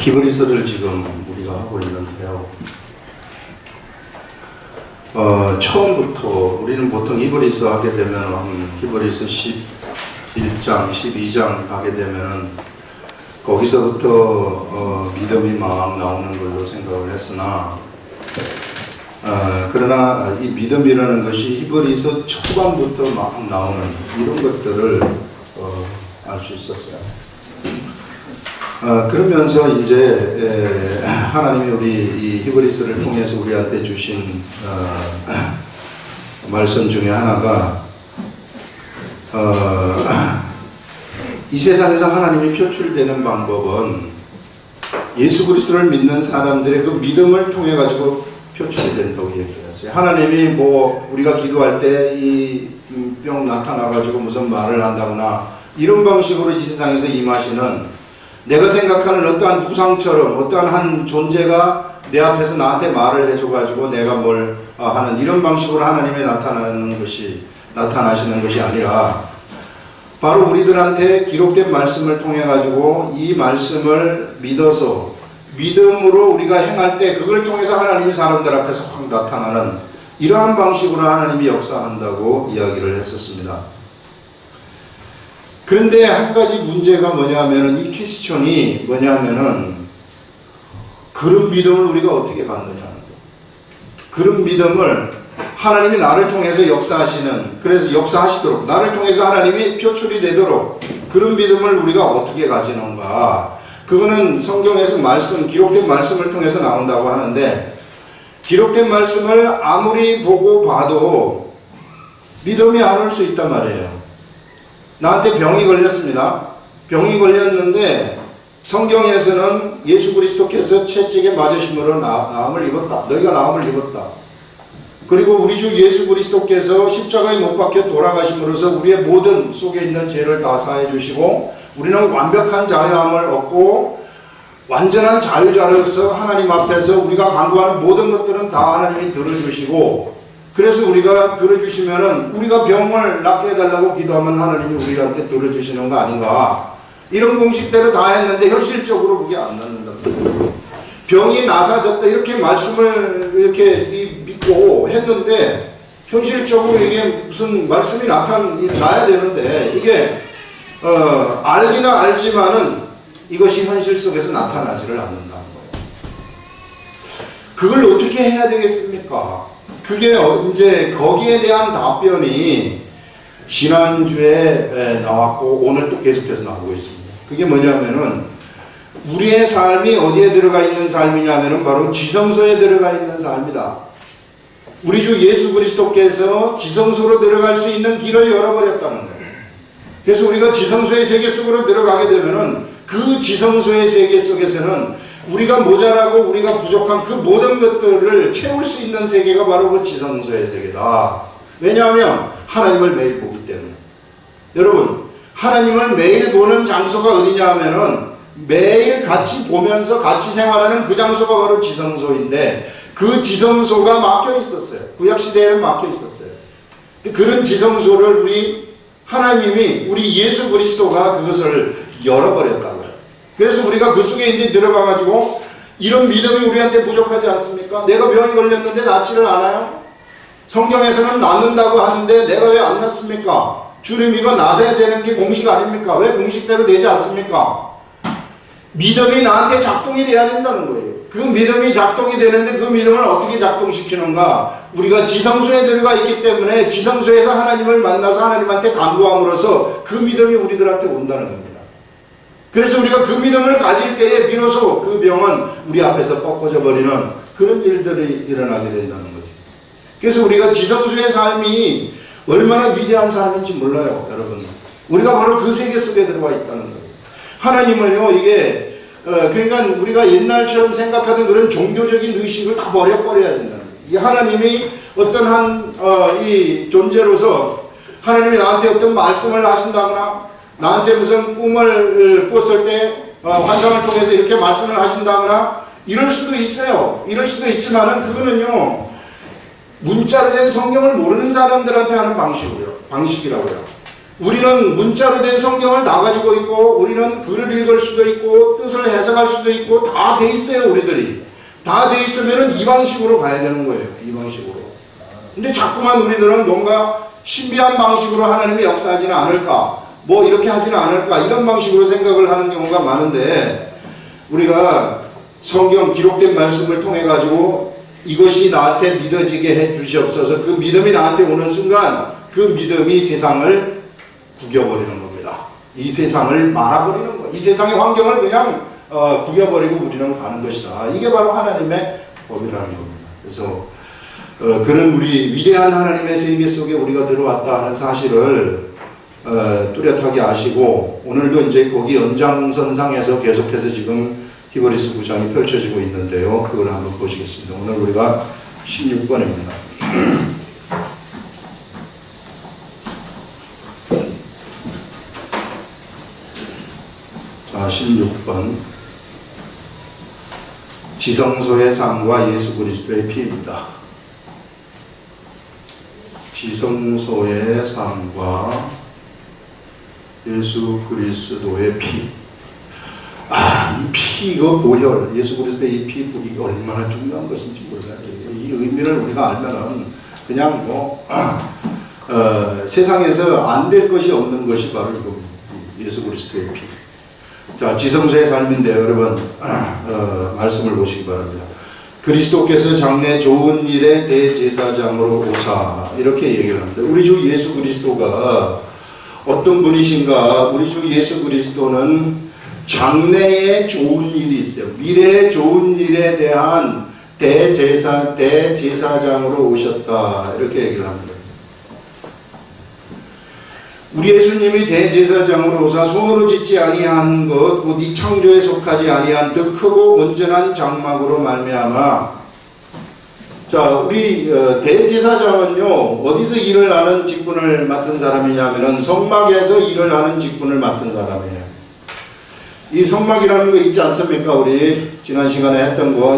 히브리서를 지금 우리가 하고 있는데요. 처음부터 우리는 보통 히브리서 하게 되면 히브리서 11장, 12장 하게 되면 거기서부터 믿음이 막 나오는 걸로 생각을 했으나 그러나 이 믿음이라는 것이 히브리서 초반부터 막 나오는 이런 것들을 알 수 있었어요. 그러면서 이제 하나님이 우리 이 히브리서를 통해서 우리한테 주신 말씀 중에 하나가 이 세상에서 하나님이 표출되는 방법은 예수 그리스도를 믿는 사람들의 그 믿음을 통해 가지고 표출이 된다고 얘기했어요. 하나님이 뭐 우리가 기도할 때 이 병 나타나 가지고 무슨 말을 한다거나 이런 방식으로 이 세상에서 임하시는 내가 생각하는 어떠한 우상처럼 어떠한 한 존재가 내 앞에서 나한테 말을 해줘가지고 내가 뭘 하는 이런 방식으로 하나님이 나타나시는 것이 아니라 바로 우리들한테 기록된 말씀을 통해 가지고 이 말씀을 믿어서 믿음으로 우리가 행할 때 그걸 통해서 하나님이 사람들 앞에서 확 나타나는 이러한 방식으로 하나님이 역사한다고 이야기를 했었습니다. 그런데 한 가지 문제가 뭐냐면은 이 퀘스천이 뭐냐면은 그런 믿음을 우리가 어떻게 갖느냐는 거예요. 그런 믿음을 하나님이 나를 통해서 역사하시는, 그래서 역사하시도록 나를 통해서 하나님이 표출이 되도록 그런 믿음을 우리가 어떻게 가지는가. 그거는 성경에서 기록된 말씀을 통해서 나온다고 하는데 기록된 말씀을 아무리 보고 봐도 믿음이 안 올 수 있단 말이에요. 나한테 병이 걸렸습니다. 병이 걸렸는데 성경에서는 예수 그리스도께서 채찍에 맞으심으로 나음을 입었다. 너희가 나음을 입었다. 그리고 우리 주 예수 그리스도께서 십자가에 못 박혀 돌아가심으로써 우리의 모든 속에 있는 죄를 다 사해 주시고 우리는 완벽한 자유함을 얻고 완전한 자유자로서 하나님 앞에서 우리가 간구하는 모든 것들은 다 하나님이 들어주시고 그래서 우리가 들어주시면은 우리가 병을 낫게 해달라고 기도하면 하나님이 우리한테 들어주시는 거 아닌가. 이런 공식대로 다 했는데 현실적으로 그게 안 낫는다. 병이 나사졌다 이렇게 말씀을 이렇게 믿고 했는데 현실적으로 이게 무슨 말씀이 나야 되는데 이게 알기는 알지만은 이것이 현실 속에서 나타나지를 않는다는 거예요. 그걸 어떻게 해야 되겠습니까? 그게 이제 거기에 대한 답변이 지난주에 나왔고 오늘 또 계속해서 나오고 있습니다. 그게 뭐냐면은 우리의 삶이 어디에 들어가 있는 삶이냐면은 바로 지성소에 들어가 있는 삶이다. 우리 주 예수 그리스도께서 지성소로 들어갈 수 있는 길을 열어버렸다는 거예요. 그래서 우리가 지성소의 세계 속으로 들어가게 되면은 그 지성소의 세계 속에서는 우리가 모자라고 우리가 부족한 그 모든 것들을 채울 수 있는 세계가 바로 그 지성소의 세계다. 왜냐하면 하나님을 매일 보기 때문에. 여러분, 하나님을 매일 보는 장소가 어디냐 하면은 매일 같이 보면서 같이 생활하는 그 장소가 바로 지성소인데 그 지성소가 막혀 있었어요. 구약시대에는 막혀 있었어요. 그런 지성소를 하나님이 우리 예수 그리스도가 그것을 열어버렸다고요. 그래서 우리가 그 속에 이제 들어가가지고 이런 믿음이 우리한테 부족하지 않습니까? 내가 병이 걸렸는데 낫지를 않아요? 성경에서는 낫는다고 하는데 내가 왜 안 낫습니까? 주님 이거 나서야 되는 게 공식 아닙니까? 왜 공식대로 되지 않습니까? 믿음이 나한테 작동이 돼야 된다는 거예요. 그 믿음이 작동이 되는데 그 믿음을 어떻게 작동시키는가? 우리가 지성소에 들어가 있기 때문에 지성소에서 하나님을 만나서 하나님한테 간구함으로써 그 믿음이 우리들한테 온다는 겁니다. 그래서 우리가 그 믿음을 가질 때에 비로소 그 병은 우리 앞에서 꺾어져 버리는 그런 일들이 일어나게 된다는 거죠. 그래서 우리가 지성소의 삶이 얼마나 위대한 삶인지 몰라요, 여러분. 우리가 바로 그 세계 속에 들어가 있다는 거예요. 하나님을요, 이게 그러니까 우리가 옛날처럼 생각하던 그런 종교적인 의식을 다 버려버려야 된다는 거예요. 이 하나님이 어떤 이 존재로서 하나님이 나한테 어떤 말씀을 하신다거나 나한테 무슨 꿈을 꿨을 때 환상을 통해서 이렇게 말씀을 하신다거나 이럴 수도 있어요. 이럴 수도 있지만은 그거는요 문자로 된 성경을 모르는 사람들한테 하는 방식이라고요. 우리는 문자로 된 성경을 다 가지고 있고, 우리는 글을 읽을 수도 있고, 뜻을 해석할 수도 있고, 다 돼 있어요, 우리들이. 다 돼 있으면은 이 방식으로 가야 되는 거예요, 이 방식으로. 근데 자꾸만 우리들은 뭔가 신비한 방식으로 하나님이 역사하지는 않을까, 뭐 이렇게 하지는 않을까, 이런 방식으로 생각을 하는 경우가 많은데, 우리가 성경 기록된 말씀을 통해 가지고 이것이 나한테 믿어지게 해 주시옵소서. 그 믿음이 나한테 오는 순간 그 믿음이 세상을 구겨버리는 겁니다. 이 세상을 말아버리는 거. 이 세상의 환경을 그냥 구겨버리고 우리는 가는 것이다. 이게 바로 하나님의 법이라는 겁니다. 그래서 그런 우리 위대한 하나님의 세계 속에 우리가 들어왔다 하는 사실을 뚜렷하게 아시고, 오늘도 이제 거기 연장선상에서 계속해서 지금 히브리서 9장이 펼쳐지고 있는데요. 그걸 한번 보시겠습니다. 오늘 우리가 16번입니다. 자, 16번. 지성소의 삶과 예수 그리스도의 피입니다. 지성소의 삶과 예수 그리스도의 피. 이 피, 이거 보혈, 예수 그리스도의 이 피, 이게 얼마나 중요한 것인지 몰라요. 이 의미를 우리가 알면은 그냥 세상에서 안 될 것이 없는 것이 바로 이거, 예수 그리스도의 피. 자, 지성소의 삶인데요, 여러분, 말씀을 보시기 바랍니다. 그리스도께서 장래 좋은 일의 대제사장으로 오사, 이렇게 얘기를 합니다. 우리 주 예수 그리스도가 어떤 분이신가? 우리 주 예수 그리스도는 장래에 좋은 일이 있어요. 미래의 좋은 일에 대한 대제사장으로 오셨다, 이렇게 얘기를 합니다. 우리 예수님이 대제사장으로 오사 손으로 짓지 아니한 것, 곧 이 창조에 속하지 아니한 더 크고 온전한 장막으로 말미암아. 자, 우리 대제사장은요, 어디서 일을 하는 직분을 맡은 사람이냐면은 성막에서 일을 하는 직분을 맡은 사람이에요. 이 성막이라는 거 있지 않습니까? 우리 지난 시간에 했던 거,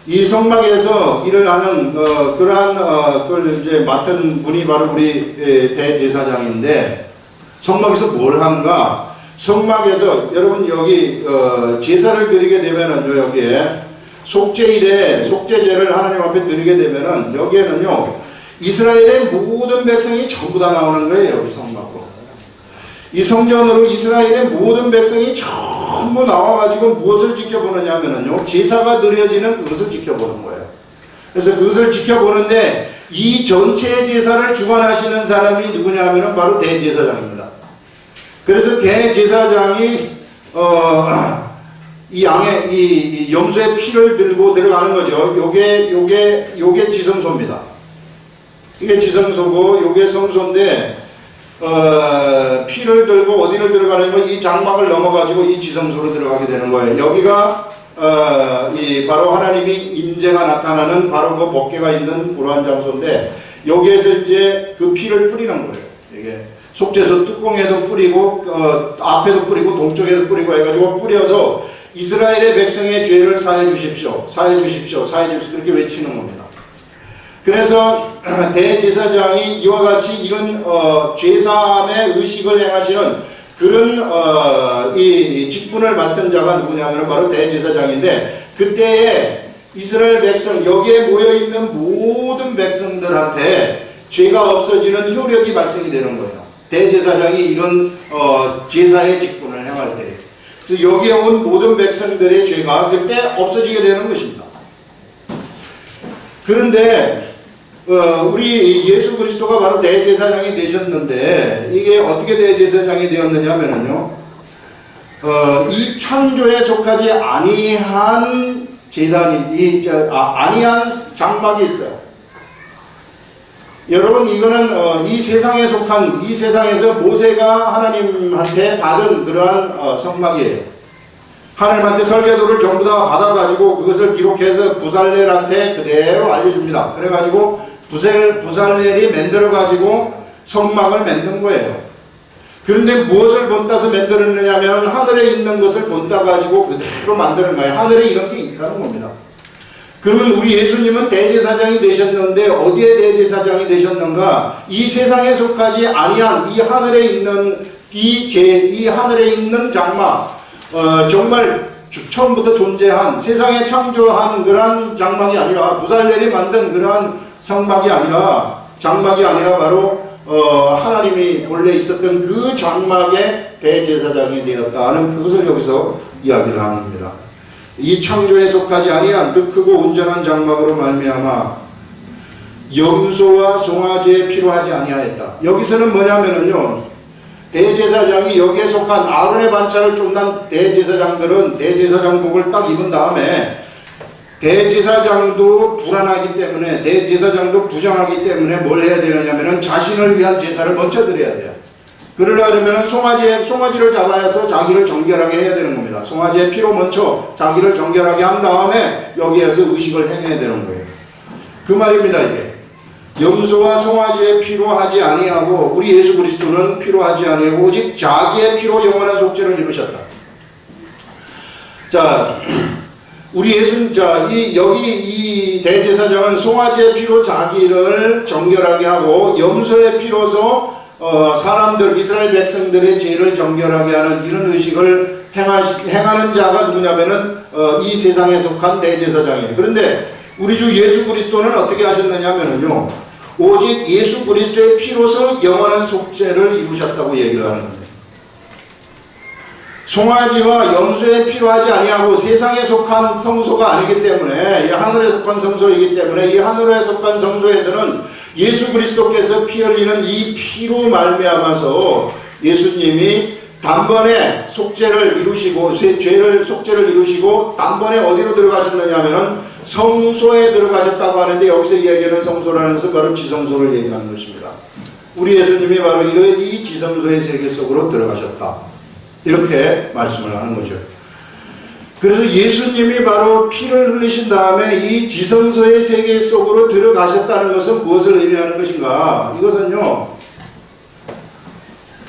이 성막에서 일을 하는 그러한 그걸 이제 맡은 분이 바로 우리 대제사장인데, 성막에서 뭘 하는가? 성막에서 여러분 여기 제사를 드리게 되면은 여기에 속죄일에 속죄제를 하나님 앞에 드리게 되면은 여기에는요 이스라엘의 모든 백성이 전부 다 나오는 거예요. 여기 성막으로. 이 성전으로 이스라엘의 모든 백성이 전부 나와가지고 무엇을 지켜보느냐 하면은요, 제사가 드려지는 그것을 지켜보는 거예요. 그래서 그것을 지켜보는데, 이 전체 제사를 주관하시는 사람이 누구냐 하면은 바로 대제사장입니다. 그래서 대제사장이, 이 양의, 이 염소의 피를 들고 들어가는 거죠. 요게 지성소입니다. 이게 지성소고, 요게 성소인데, 피를 들고 어디를 들어가냐면 이 장막을 넘어가지고 이 지성소로 들어가게 되는 거예요. 여기가 이 바로 하나님이 임재가 나타나는 바로 그 목회가 있는 그러한 장소인데, 여기에서 이제 그 피를 뿌리는 거예요. 이게 속죄소 뚜껑에도 뿌리고 앞에도 뿌리고 동쪽에도 뿌리고 해가지고 뿌려서 이스라엘의 백성의 죄를 사해 주십시오, 사해 주십시오, 사해 주십시오, 그렇게 외치는 겁니다. 그래서 대제사장이 이와 같이 이런 죄사함의 의식을 행하시는 그런 이 직분을 맡은 자가 누구냐면 바로 대제사장인데, 그때에 이스라엘 백성, 여기에 모여있는 모든 백성들한테 죄가 없어지는 효력이 발생이 되는 거예요. 대제사장이 이런 제사의 직분을 행할 때, 그래서 여기에 온 모든 백성들의 죄가 그때 없어지게 되는 것입니다. 그런데 우리 예수 그리스도가 바로 대제사장이 되셨는데, 이게 어떻게 대제사장이 되었느냐면요, 이 창조에 속하지 아니한 제단이, 아니한 장막이 있어요. 여러분, 이거는 이 세상에 속한, 이 세상에서 모세가 하나님한테 받은 그러한 성막이에요. 하나님한테 설계도를 전부 다 받아가지고 그것을 기록해서 부살렐한테 그대로 알려줍니다. 그래가지고 부살렐이 만들어가지고 성막을 만든 거예요. 그런데 무엇을 본따서 만들었느냐 하면 하늘에 있는 것을 본따 가지고 그대로 만드는 거예요. 하늘에 이런 게 있다는 겁니다. 그러면 우리 예수님은 대제사장이 되셨는데 어디에 대제사장이 되셨는가? 이 세상에 속하지 아니한 이 하늘에 있는 이 하늘에 있는 장막, 정말 처음부터 존재한 세상에 창조한 그러한 장막이 아니라 부살렐이 만든 그러한 성막이 아니라 장막이 아니라 바로 하나님이 본래 있었던 그 장막의 대제사장이 되었다는 그것을 여기서 이야기를 합니다. 이 창조에 속하지 아니한 그 크고 온전한 장막으로 말미암아 염소와 송아지에 필요하지 아니하였다. 여기서는 뭐냐면은요, 대제사장이 여기에 속한 아론의 반차를 쫓는 대제사장들은 대제사장복을 딱 입은 다음에 대제사장도 불안하기 때문에 대제사장도 부정하기 때문에 뭘 해야 되느냐면은 자신을 위한 제사를 먼저 드려야 돼요. 그러려면 송아지를 잡아서 자기를 정결하게 해야 되는 겁니다. 송아지의 피로 먼저 자기를 정결하게 한 다음에 여기에서 의식을 행해야 되는 거예요. 그 말입니다. 이게 염소와 송아지의 피로 하지 아니하고 우리 예수 그리스도는 피로 하지 아니하고 오직 자기의 피로 영원한 속죄를 이루셨다. 자, 우리 여기 이 대제사장은 송아지의 피로 자기를 정결하게 하고 염소의 피로서 사람들, 이스라엘 백성들의 죄를 정결하게 하는 이런 의식을 행하는 자가 누구냐면은 이 세상에 속한 대제사장이에요. 그런데 우리 주 예수 그리스도는 어떻게 하셨느냐면은요, 오직 예수 그리스도의 피로서 영원한 속죄를 이루셨다고 얘기를 하는 겁니다. 송아지와 염소에 필요하지 아니하고 세상에 속한 성소가 아니기 때문에, 이 하늘에 속한 성소이기 때문에 이 하늘에 속한 성소에서는 예수 그리스도께서 피 흘리는 이 피로 말미암아서 예수님이 단번에 속죄를 이루시고 죄를 속죄를 이루시고 단번에 어디로 들어가셨느냐 하면은 성소에 들어가셨다고 하는데, 여기서 이야기하는 성소라는 것은 바로 지성소를 얘기하는 것입니다. 우리 예수님이 바로 이 지성소의 세계 속으로 들어가셨다, 이렇게 말씀을 하는 거죠. 그래서 예수님이 바로 피를 흘리신 다음에 이 지성소의 세계 속으로 들어가셨다는 것은 무엇을 의미하는 것인가? 이것은요,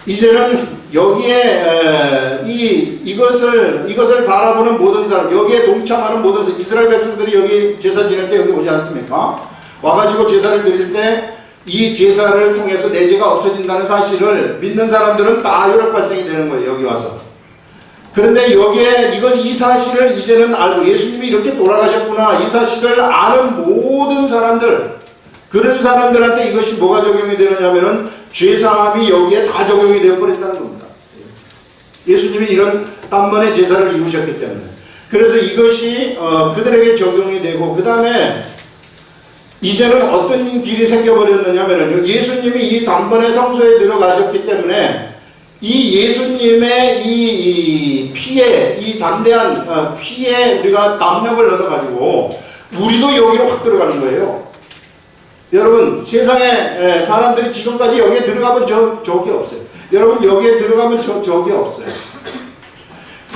이제는 여기에 이것을 바라보는 모든 사람, 여기에 동참하는 모든 사람, 이스라엘 백성들이 여기 제사 지낼 때 여기 오지 않습니까? 와가지고 제사를 드릴 때 이 제사를 통해서 내 죄가 없어진다는 사실을 믿는 사람들은 다 혈압 발생이 되는 거예요, 여기 와서. 그런데 여기에 이 사실을 이제는 알고 예수님이 이렇게 돌아가셨구나, 이 사실을 아는 모든 사람들, 그런 사람들한테 이것이 뭐가 적용이 되느냐면은 죄사함이 여기에 다 적용이 되어버린다는 겁니다. 예수님이 이런 단번에 제사를 이루셨기 때문에. 그래서 이것이 그들에게 적용이 되고, 그 다음에 이제는 어떤 길이 생겨버렸느냐면은 예수님이 이 단번에 성소에 들어가셨기 때문에 이 예수님의 이 피에, 이 담대한 피에 우리가 담력을 얻어가지고 우리도 여기로 확 들어가는 거예요. 여러분, 세상에 사람들이 지금까지 여기에 들어가면 적이 없어요. 여러분, 여기에 들어가면 적이 없어요.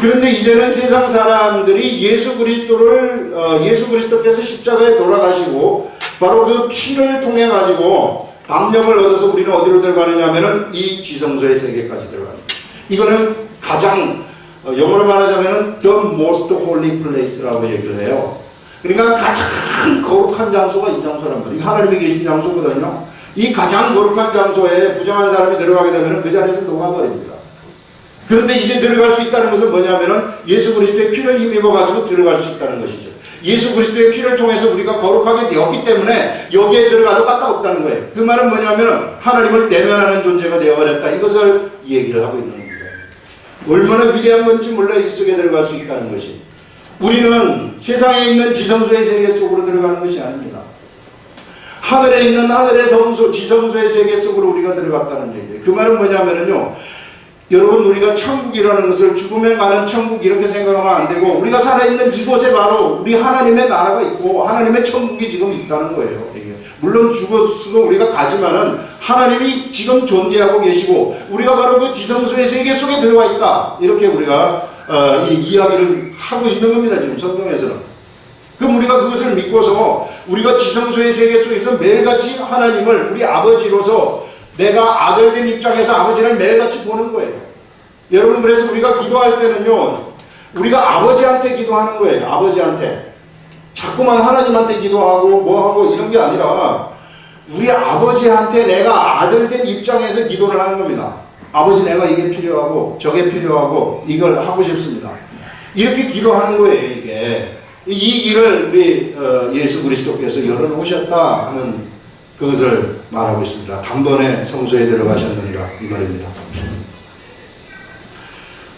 그런데 이제는 세상 사람들이 예수 그리스도께서 십자가에 돌아가시고 바로 그 피를 통해 가지고 담력을 얻어서 우리는 어디로 들어가느냐 하면은 이 지성소의 세계까지 들어갑니다. 이거는 가장 영어로 말하자면은 the most holy place라고 얘기를 해요. 그러니까 가장 거룩한 장소가 이 장소란 말이에요. 하나님이 계신 장소거든요. 이 가장 거룩한 장소에 부정한 사람이 들어가게 되면 그 자리에서 녹아버립니다. 그런데 이제 들어갈 수 있다는 것은 뭐냐면은 예수 그리스도의 피를 힘입어 가지고 들어갈 수 있다는 것이죠. 예수 그리스도의 피를 통해서 우리가 거룩하게 되었기 때문에 여기에 들어가도 까딱없다는 거예요. 그 말은 뭐냐면은 하나님을 대면하는 존재가 되어버렸다, 이것을 얘기를 하고 있는 겁니다. 얼마나 위대한 건지 몰라 이 속에 들어갈 수 있다는 것이. 우리는 세상에 있는 지성소의 세계 속으로 들어가는 것이 아닙니다. 하늘에 있는 하늘의 성소, 지성소의 세계 속으로 우리가 들어갔다는 얘기예요. 그 말은 뭐냐면은요, 여러분, 우리가 천국이라는 것을 죽음에 가는 천국 이렇게 생각하면 안 되고, 우리가 살아있는 이곳에 바로 우리 하나님의 나라가 있고 하나님의 천국이 지금 있다는 거예요. 물론 죽었어도 우리가 가지만은 하나님이 지금 존재하고 계시고 우리가 바로 그 지성소의 세계 속에 들어와 있다, 이렇게 우리가 이 이야기를 하고 있는 겁니다, 지금 성경에서는. 그럼 우리가 그것을 믿고서 우리가 지성소의 세계 속에서 매일같이 하나님을 우리 아버지로서 내가 아들된 입장에서 아버지를 매일같이 보는 거예요. 여러분, 그래서 우리가 기도할 때는요, 우리가 아버지한테 기도하는 거예요. 아버지한테. 자꾸만 하나님한테 기도하고 뭐하고 이런 게 아니라 우리 아버지한테 내가 아들 된 입장에서 기도를 하는 겁니다. 아버지 내가 이게 필요하고 저게 필요하고 이걸 하고 싶습니다. 이렇게 기도하는 거예요. 이게 이 길을 우리 예수 그리스도께서 열어놓으셨다 하는 그것을 말하고 있습니다. 단번에 성소에 들어가셨느니라 이 말입니다.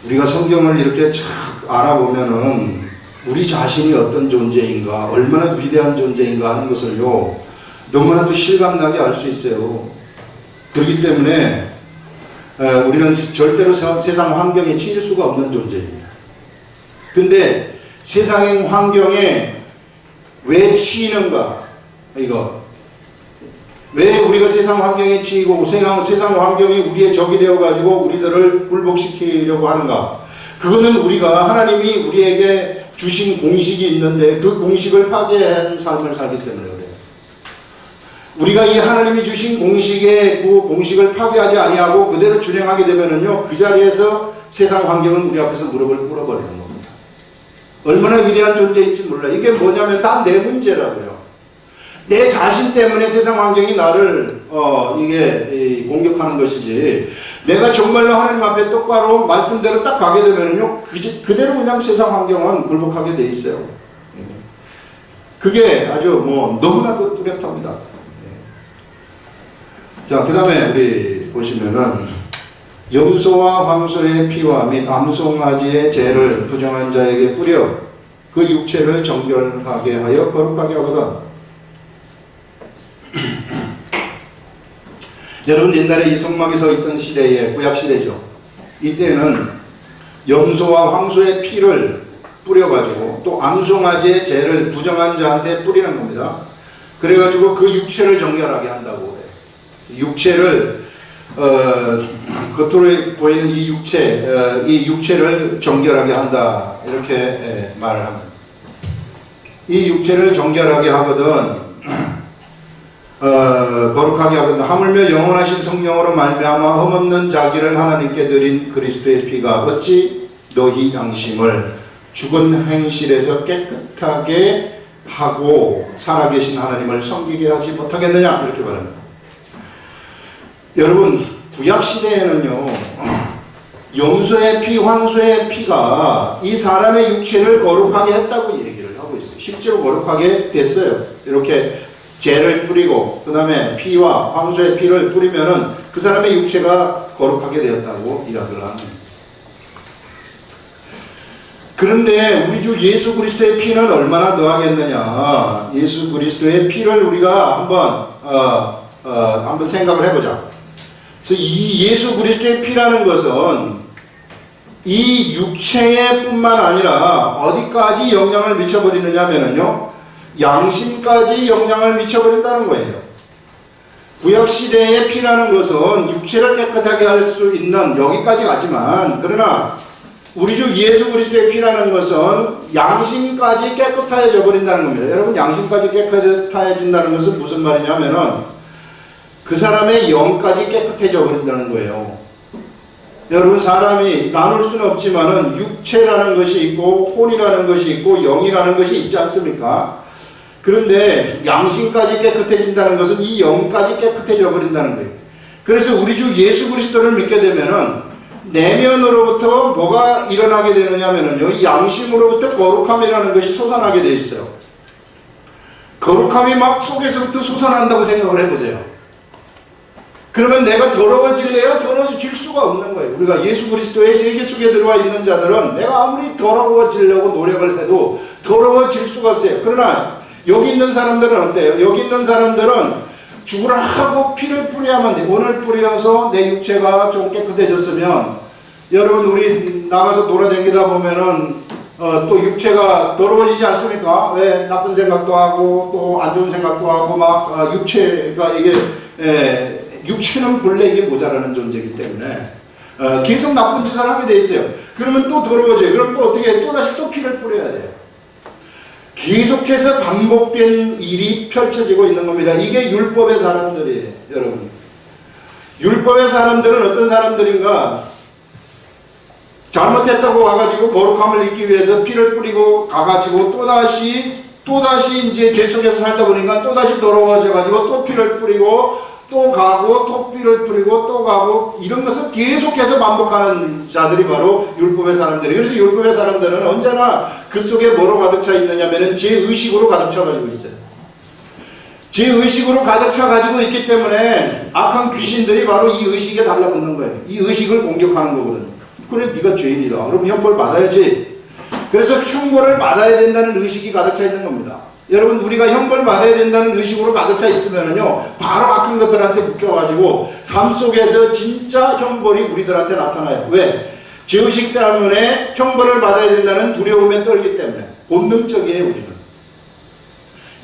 우리가 성경을 이렇게 쫙 알아보면은 우리 자신이 어떤 존재인가, 얼마나 위대한 존재인가 하는 것을요 너무나도 실감나게 알 수 있어요. 그렇기 때문에 우리는 절대로 세상 환경에 치일 수가 없는 존재입니다. 근데 세상의 환경에 왜 치이는가? 이거 왜 우리가 세상 환경에 치이고 세상 환경이 우리의 적이 되어가지고 우리들을 굴복시키려고 하는가? 그거는 우리가 하나님이 우리에게 주신 공식이 있는데 그 공식을 파괴한 삶을 살기 때문에 그래요. 우리가 이 하나님이 주신 공식에 그 공식을 파괴하지 아니하고 그대로 준행하게 되면은요 그 자리에서 세상 환경은 우리 앞에서 무릎을 꿇어버리는 겁니다. 얼마나 위대한 존재인지 몰라. 이게 뭐냐면 다 내 문제라고요. 내 자신 때문에 세상 환경이 나를 이게 공격하는 것이지 내가 정말로 하나님 앞에 똑바로 말씀대로 딱 가게 되면은요 그대로 그냥 세상 환경은 굴복하게 돼 있어요. 그게 아주 뭐 너무나도 뚜렷합니다. 자, 그 다음에 우리 보시면은 염소와 황소의 피와 및 암송아지의 죄를 부정한 자에게 뿌려 그 육체를 정결하게 하여 거룩하게 하거든. 여러분 옛날에 이성막이 서 있던 시대에 구약시대죠. 이때는 염소와 황소의 피를 뿌려가지고 또 암송아지의 죄를 부정한 자한테 뿌리는 겁니다. 그래가지고 그 육체를 정결하게 한다고 해요. 육체를 겉으로 보이는 이 육체를 정결하게 한다 이렇게 말을 합니다. 이 육체를 정결하게 하거든 거룩하게 하거든 하물며 영원하신 성령으로 말미암아 흠없는 자기를 하나님께 드린 그리스도의 피가 어찌 너희 양심을 죽은 행실에서 깨끗하게 하고 살아계신 하나님을 섬기게 하지 못하겠느냐 이렇게 말합니다. 여러분 구약시대에는요 염소의 피, 황소의 피가 이 사람의 육체를 거룩하게 했다고 얘기를 하고 있어요. 실제로 거룩하게 됐어요. 이렇게 죄를 뿌리고 그 다음에 피와 황소의 피를 뿌리면은 그 사람의 육체가 거룩하게 되었다고 이야기를 합니다. 그런데 우리 주 예수 그리스도의 피는 얼마나 더하겠느냐. 예수 그리스도의 피를 우리가 한번 생각을 해보자. 그래서 이 예수 그리스도의 피라는 것은 이 육체에 뿐만 아니라 어디까지 영향을 미쳐버리느냐 하면요 양심까지 영향을 미쳐버린다는 거예요. 구약시대의 피라는 것은 육체를 깨끗하게 할 수 있는 여기까지 가지만 그러나 우리 주 예수 그리스도의 피라는 것은 양심까지 깨끗해져 버린다는 겁니다. 여러분 양심까지 깨끗해진다는 것은 무슨 말이냐면은 그 사람의 영까지 깨끗해져 버린다는 거예요. 여러분 사람이 나눌 수는 없지만은 육체라는 것이 있고 혼이라는 것이 있고 영이라는 것이 있지 않습니까? 그런데 양심까지 깨끗해진다는 것은 이 영까지 깨끗해져 버린다는 거예요. 그래서 우리 주 예수 그리스도를 믿게 되면은 내면으로부터 뭐가 일어나게 되느냐면은요 이 양심으로부터 거룩함이라는 것이 솟아나게 돼 있어요. 거룩함이 막 속에서부터 솟아난다고 생각을 해보세요. 그러면 내가 더러워질래요? 더러워질 수가 없는 거예요. 우리가 예수 그리스도의 세계 속에 들어와 있는 자들은 내가 아무리 더러워지려고 노력을 해도 더러워질 수가 없어요. 그러나 여기 있는 사람들은 어때요? 여기 있는 사람들은 죽으라 하고 피를 뿌려야만 돼. 오늘 뿌려서 내 육체가 좀 깨끗해졌으면 여러분 우리 나가서 돌아다니다 보면은 또 육체가 더러워지지 않습니까? 왜 나쁜 생각도 하고 또 안 좋은 생각도 하고 막 육체가 이게 육체는 본래 이게 모자라는 존재이기 때문에 계속 나쁜 짓을 하게 돼 있어요. 그러면 또 더러워져요. 그럼 또 어떻게 또다시 또 피를 뿌려야 돼요. 계속해서 반복된 일이 펼쳐지고 있는 겁니다. 이게 율법의 사람들이에요. 여러분 율법의 사람들은 어떤 사람들인가 잘못했다고 가가지고 거룩함을 잊기 위해서 피를 뿌리고 가가지고 또다시 또다시 이제 죄 속에서 살다 보니까 또다시 더러워져가지고 또 피를 뿌리고 또 가고 또 피를 뿌리고 또 가고 이런 것을 계속해서 반복하는 자들이 바로 율법의 사람들이. 그래서 율법의 사람들은 언제나 그 속에 뭐로 가득 차 있느냐면은 죄의식으로 가득 차가지고 있어요. 죄의식으로 가득 차가지고 있기 때문에 악한 귀신들이 바로 이 의식에 달라붙는 거예요. 이 의식을 공격하는 거거든요. 그래 네가 죄인이다. 그럼 형벌 받아야지. 그래서 형벌을 받아야 된다는 의식이 가득 차 있는 겁니다. 여러분 우리가 형벌 받아야 된다는 의식으로 가득 차 있으면은요 바로 악한 것들한테 묶여가지고 삶 속에서 진짜 형벌이 우리들한테 나타나요. 왜? 죄의식 때문에 형벌을 받아야 된다는 두려움에 떨기 때문에. 본능적이에요 우리는.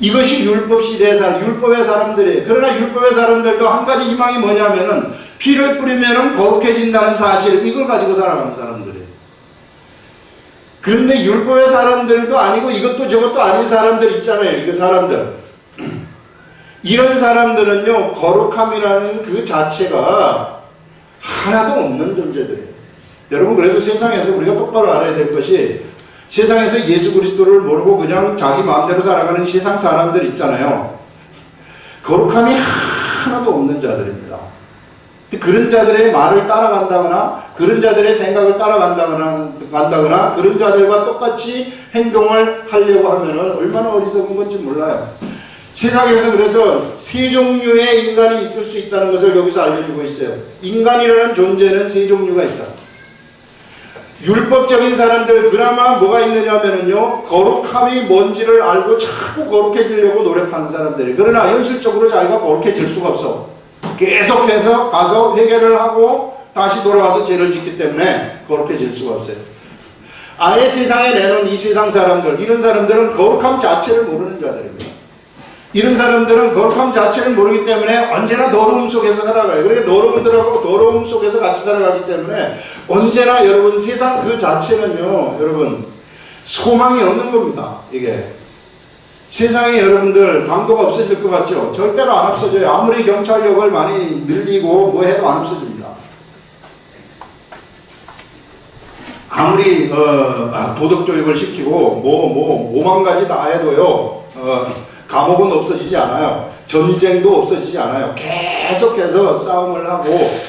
이것이 율법 시대의 사람, 율법의 사람들이에요. 그러나 율법의 사람들도 한 가지 희망이 뭐냐면은 피를 뿌리면은 거룩해진다는 사실, 이걸 가지고 살아가는 사람들이에요. 그런데 율법의 사람들도 아니고 이것도 저것도 아닌 사람들 있잖아요. 이거 사람들. 이런 사람들은요, 거룩함이라는 그 자체가 하나도 없는 존재들이에요. 여러분, 그래서 세상에서 우리가 똑바로 알아야 될 것이, 세상에서 예수 그리스도를 모르고 그냥 자기 마음대로 살아가는 세상 사람들 있잖아요. 거룩함이 하나도 없는 자들입니다. 그런 자들의 말을 따라간다거나 그런 자들의 생각을 따라간다거나 그런 자들과 똑같이 행동을 하려고 하면은 얼마나 어리석은 건지 몰라요. 세상에서 그래서 세 종류의 인간이 있을 수 있다는 것을 여기서 알려주고 있어요. 인간이라는 존재는 세 종류가 있다. 율법적인 사람들, 그나마 뭐가 있느냐면은요, 거룩함이 뭔지를 알고 자꾸 거룩해지려고 노력하는 사람들이. 그러나 현실적으로 자기가 거룩해질 수가 없어. 계속해서 가서 회개를 하고 다시 돌아와서 죄를 짓기 때문에 거룩해질 수가 없어요. 아예 세상에 내놓은 이 세상 사람들, 이런 사람들은 거룩함 자체를 모르는 자들입니다. 이런 사람들은 거룩함 자체를 모르기 때문에 언제나 더러움 속에서 살아가요. 그러니까 더러움들하고 더러움 속에서 같이 살아가기 때문에 언제나 여러분 세상 그 자체는요, 여러분 소망이 없는 겁니다. 이게 세상에 여러분들 강도가 없어질 것 같죠? 절대로 안 없어져요. 아무리 경찰력을 많이 늘리고 뭐 해도 안 없어집니다. 아무리 도덕교육을 시키고 뭐 5만 가지 다 해도요, 감옥은 없어지지 않아요. 전쟁도 없어지지 않아요. 계속해서 싸움을 하고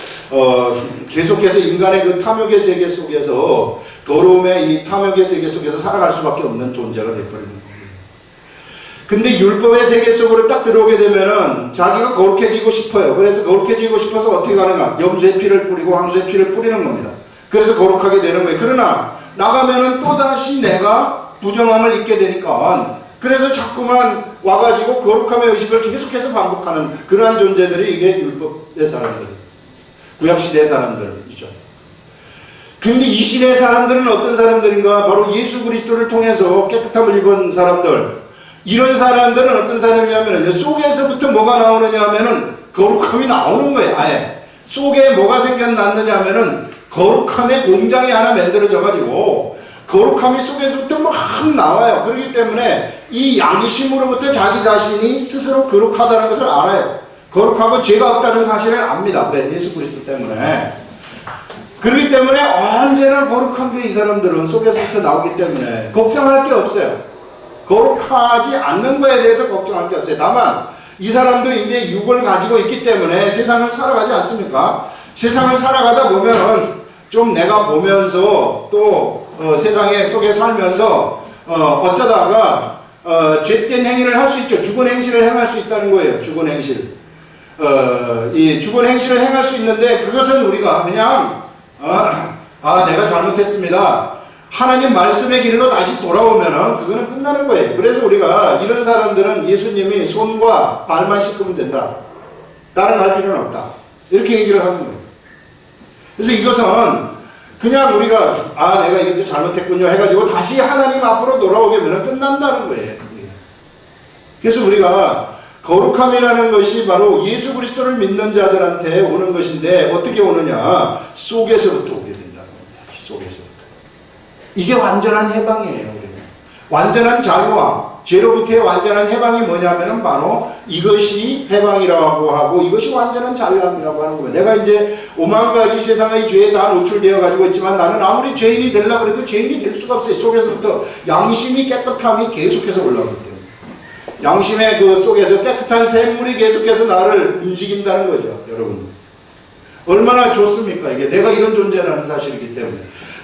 계속해서 인간의 그 탐욕의 세계 속에서, 더러움의 이 탐욕의 세계 속에서 살아갈 수밖에 없는 존재가 되어버리는 거예요. 근데 율법의 세계 속으로 딱 들어오게 되면은 자기가 거룩해지고 싶어요. 그래서 거룩해지고 싶어서 어떻게 가는가? 염소의 피를 뿌리고 황소의 피를 뿌리는 겁니다. 그래서 거룩하게 되는 거예요. 그러나 나가면은 또다시 내가 부정함을 입게 되니까, 그래서 자꾸만 와가지고 거룩함의 의식을 계속해서 반복하는 그러한 존재들이 이게 율법의 사람들, 구약시대의 사람들이죠. 근데 이 시대의 사람들은 어떤 사람들인가? 바로 예수 그리스도를 통해서 깨끗함을 입은 사람들. 이런 사람들은 어떤 사람이냐면 속에서부터 뭐가 나오느냐 하면은 거룩함이 나오는 거예요. 아예 속에 뭐가 생겨났느냐 하면은 거룩함의 공장이 하나 만들어져 가지고 거룩함이 속에서부터 막 나와요. 그렇기 때문에 이 양심으로부터 자기 자신이 스스로 거룩하다는 것을 알아요. 거룩하고 죄가 없다는 사실을 압니다. 왜? 예수 그리스도 때문에. 그렇기 때문에 언제나 거룩한 게 이 사람들은 속에서부터 나오기 때문에 걱정할 게 없어요. 거룩하지 않는 거에 대해서 걱정할 게 없어요. 다만 이 사람도 이제 육을 가지고 있기 때문에 세상을 살아가지 않습니까? 세상을 살아가다 보면은 좀 내가 보면서 또 세상에 속에 살면서 어쩌다가 죄된 행위를 할 수 있죠. 죽은 행실을 행할 수 있다는 거예요. 죽은 행실. 이 죽은 행실을 행할 수 있는데 그것은 우리가 그냥 내가 잘못했습니다. 하나님 말씀의 길로 다시 돌아오면은 그거는 끝나는 거예요. 그래서 우리가 이런 사람들은 예수님이 손과 발만 씻으면 된다. 다른 할 필요는 없다. 이렇게 얘기를 하는 거예요. 그래서 이것은 그냥 우리가 내가 이것도 잘못했군요 해가지고 다시 하나님 앞으로 돌아오게 되면 끝난다는 거예요. 그래서 우리가 거룩함이라는 것이 바로 예수 그리스도를 믿는 자들한테 오는 것인데 어떻게 오느냐? 속에서부터 오게 된다는 겁니다. 속에서부터. 이게 완전한 해방이에요. 완전한 자유와 죄로부터의 완전한 해방이 뭐냐면은 바로 이것이 해방이라고 하고 이것이 완전한 자유함이라고 하는 거예요. 내가 이제 5만 가지 세상의 죄에 다 노출되어 가지고 있지만 나는 아무리 죄인이 되려고 해도 죄인이 될 수가 없어요. 속에서부터 양심이 깨끗함이 계속해서 올라오기 때문에. 양심의 그 속에서 깨끗한 샘물이 계속해서 나를 움직인다는 거죠, 여러분. 얼마나 좋습니까? 이게 내가 이런 존재라는 사실이기 때문에.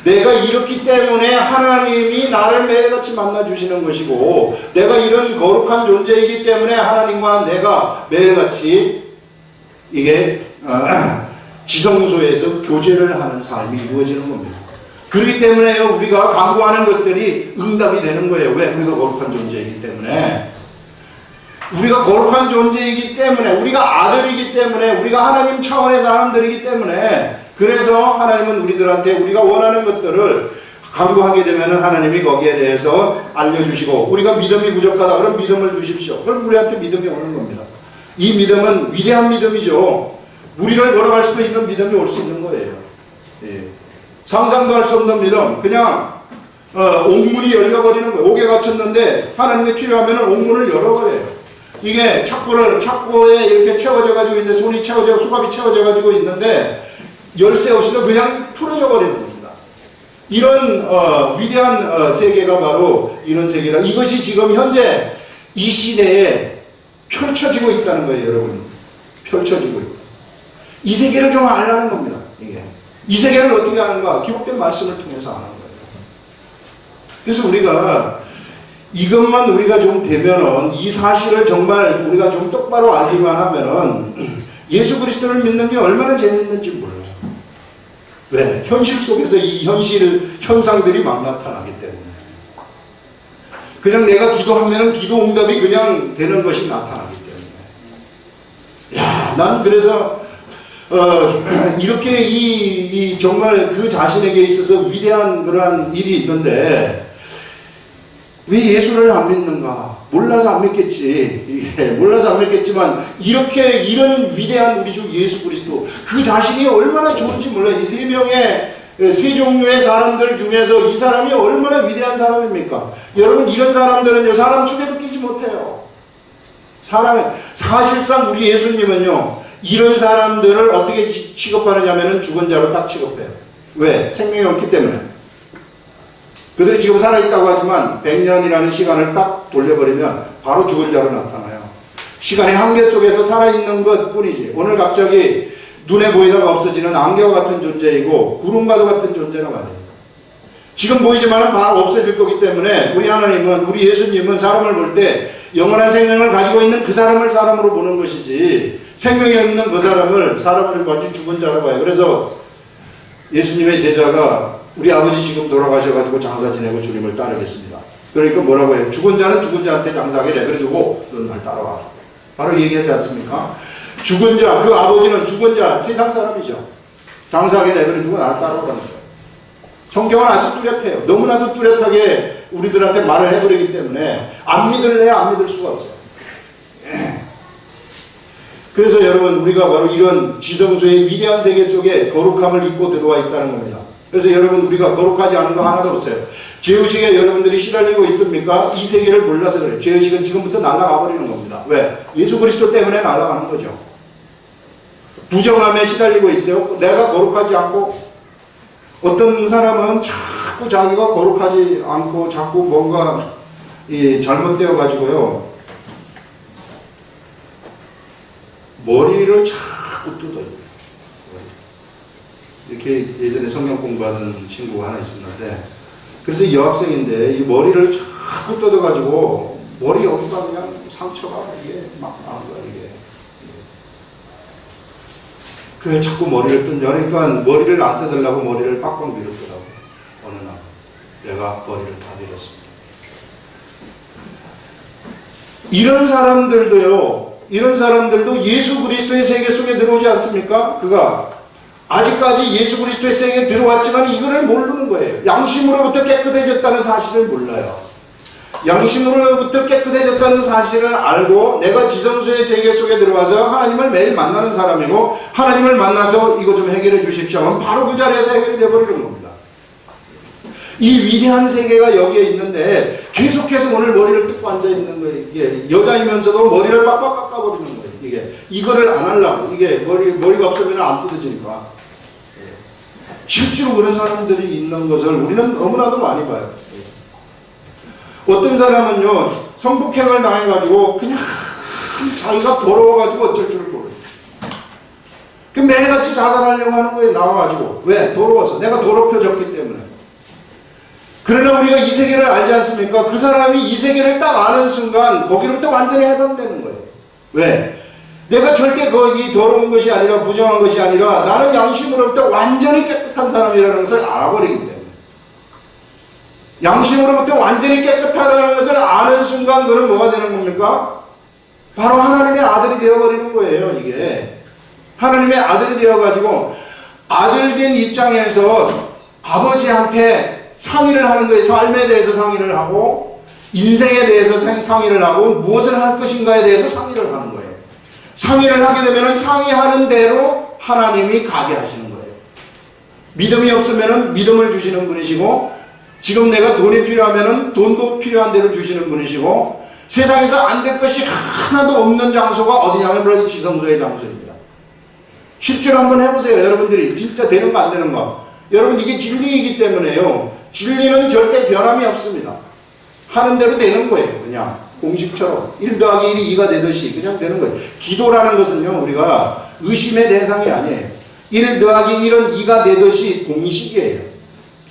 내가 이렇기 때문에 하나님이 나를 매일같이 만나주시는 것이고, 내가 이런 거룩한 존재이기 때문에 하나님과 내가 매일같이 이게 지성소에서 교제를 하는 삶이 이루어지는 겁니다. 그렇기 때문에 우리가 간구하는 것들이 응답이 되는 거예요. 왜? 우리가 거룩한 존재이기 때문에. 우리가 거룩한 존재이기 때문에, 우리가 아들이기 때문에, 우리가 하나님 차원의 사람들이기 때문에, 그래서 하나님은 우리들한테 우리가 원하는 것들을 간구하게 되면 하나님이 거기에 대해서 알려주시고, 우리가 믿음이 부족하다 그럼 믿음을 주십시오. 그럼 우리한테 믿음이 오는 겁니다. 이 믿음은 위대한 믿음이죠. 우리를 걸어갈 수도 있는 믿음이 올 수 있는 거예요. 예. 상상도 할 수 없는 믿음. 그냥 옥문이 열려버리는 거예요. 옥에 갇혔는데 하나님이 필요하면 옥문을 열어버려요. 이게 착고에 이렇게 채워져 가지고 있는데, 손이 채워져, 수갑이 채워져 가지고 있는데 열쇠 없이도 그냥 풀어져 버리는 겁니다. 이런 위대한 세계가 바로 이런 세계다. 이것이 지금 현재 이 시대에 펼쳐지고 있다는 거예요, 여러분. 펼쳐지고 있다. 이 세계를 좀 알라는 겁니다. 이게. 이 세계를 어떻게 아는가? 기록된 말씀을 통해서 아는 거예요. 그래서 우리가 이것만 우리가 좀 되면은, 이 사실을 정말 우리가 좀 똑바로 알기만 하면은 예수 그리스도를 믿는 게 얼마나 재밌는지 몰라요. 왜? 현실 속에서 이 현상들이 막 나타나기 때문에. 그냥 내가 기도하면은 기도 응답이 그냥 되는 것이 나타나기 때문에. 야, 난 그래서 이렇게 정말 그 자신에게 있어서 위대한 그러한 일이 있는데 왜 예수를 안 믿는가? 몰라서 안 믿겠지. 몰라서 안 믿겠지만 이런 위대한 우리 주 예수 그리스도, 그 자신이 얼마나 좋은지 몰라요. 이 세 종류의 사람들 중에서 이 사람이 얼마나 위대한 사람입니까? 여러분, 이런 사람들은요, 사람 축에도 끼지 못해요. 사실상 우리 예수님은요, 이런 사람들을 어떻게 취급하느냐면은 죽은 자로 딱 취급해요. 왜? 생명이 없기 때문에. 그들이 지금 살아있다고 하지만 100년이라는 시간을 딱 돌려버리면 바로 죽은 자로 나타나요. 시간의 한계 속에서 살아있는 것 뿐이지. 오늘 갑자기 눈에 보이다가 없어지는 안개와 같은 존재이고 구름과도 같은 존재란 말이에요. 지금 보이지만 바로 없어질 거기 때문에 우리 하나님은, 우리 예수님은 사람을 볼 때 영원한 생명을 가지고 있는 그 사람을 사람으로 보는 것이지, 생명이 없는 그 사람을 가진 죽은 자로 봐요. 그래서 예수님의 제자가 우리 아버지 지금 돌아가셔가지고 장사 지내고 주님을 따르겠습니다. 그러니까 뭐라고 해요? 죽은 자는 죽은 자한테 장사하게 내버려두고 넌 날 따라와. 바로 얘기하지 않습니까? 죽은 자, 그 아버지는 죽은 자, 세상 사람이죠. 장사하게 내버려두고 날 따라오라는 거예요. 성경은 아주 뚜렷해요. 너무나도 뚜렷하게 우리들한테 말을 해버리기 때문에 안 믿을래 안 믿을 수가 없어요. 그래서 여러분, 우리가 바로 이런 지성소의 위대한 세계 속에 거룩함을 입고 들어와 있다는 겁니다. 그래서 여러분, 우리가 거룩하지 않은 거 하나도 없어요. 죄의식에 여러분들이 시달리고 있습니까? 이 세계를 몰라서 그래요. 죄의식은 지금부터 날아가 버리는 겁니다. 왜? 예수 그리스도 때문에 날아가는 거죠. 부정함에 시달리고 있어요. 내가 거룩하지 않고, 어떤 사람은 자꾸 자기가 거룩하지 않고 자꾸 뭔가 잘못되어 가지고요, 머리를 자꾸 뜯어요. 이렇게 예전에 성경 공부하는 친구가 하나 있었는데, 그래서 여학생인데 이 머리를 자꾸 뜯어가지고 머리 여기가 그냥 상처가 이게 막 나는 거야, 이게. 그래 자꾸 머리를 뜯냐. 그러니까 머리를 안 뜯으려고 머리를 빡빡 밀었더라고. 어느 날 내가 머리를 다 밀었습니다. 이런 사람들도 예수 그리스도의 세계 속에 들어오지 않습니까? 그가 아직까지 예수 그리스도의 세계에 들어왔지만 이거를 모르는 거예요. 양심으로부터 깨끗해졌다는 사실을 몰라요. 양심으로부터 깨끗해졌다는 사실을 알고 내가 지성소의 세계 속에 들어와서 하나님을 매일 만나는 사람이고, 하나님을 만나서 이거 좀 해결해 주십시오 하면 바로 그 자리에서 해결이 되어버리는 겁니다. 이 위대한 세계가 여기에 있는데 계속해서 오늘 머리를 뜯고 앉아있는 거예요. 이게 여자이면서도 머리를 빡빡 깎아버리는 거예요. 이거를 안 하려고. 이게 머리가 없으면 안 뜯어지니까. 실제로 그런 사람들이 있는 것을 우리는 너무나도 많이 봐요. 어떤 사람은요, 성폭행을 당해가지고 그냥 자기가 더러워가지고 어쩔 줄 모르겠어. 그 매일같이 자살하려고 하는 거예요. 나와가지고. 왜? 더러워서. 내가 더럽혀졌기 때문에. 그러나 우리가 이 세계를 알지 않습니까? 그 사람이 이 세계를 딱 아는 순간 거기로부터 완전히 해방되는 거예요. 왜? 내가 절대 거기 더러운 것이 아니라 부정한 것이 아니라 나는 양심으로부터 완전히 깨끗한 사람이라는 것을 알아버리기 때문에. 양심으로부터 완전히 깨끗하다는 것을 아는 순간 그는 뭐가 되는 겁니까? 바로 하나님의 아들이 되어버리는 거예요. 이게 하나님의 아들이 되어가지고 아들된 입장에서 아버지한테 상의를 하는 거예요. 삶에 대해서 상의를 하고 인생에 대해서 상의를 하고 무엇을 할 것인가에 대해서 상의를 하는 거예요. 상의를 하게 되면 상의하는 대로 하나님이 가게 하시는 거예요. 믿음이 없으면 믿음을 주시는 분이시고 지금 내가 돈이 필요하면 돈도 필요한 대로 주시는 분이시고 세상에서 안 될 것이 하나도 없는 장소가 어디냐면 바로 지성소의 장소입니다. 실제로 한번 해보세요. 여러분들이 진짜 되는 거 안 되는 거. 여러분 이게 진리이기 때문에요. 진리는 절대 변함이 없습니다. 하는 대로 되는 거예요. 그냥 공식처럼 1 더하기 1이 2가 되듯이 그냥 되는 거예요. 기도라는 것은요. 우리가 의심의 대상이 아니에요. 1 더하기 1은 2가 되듯이 공식이에요.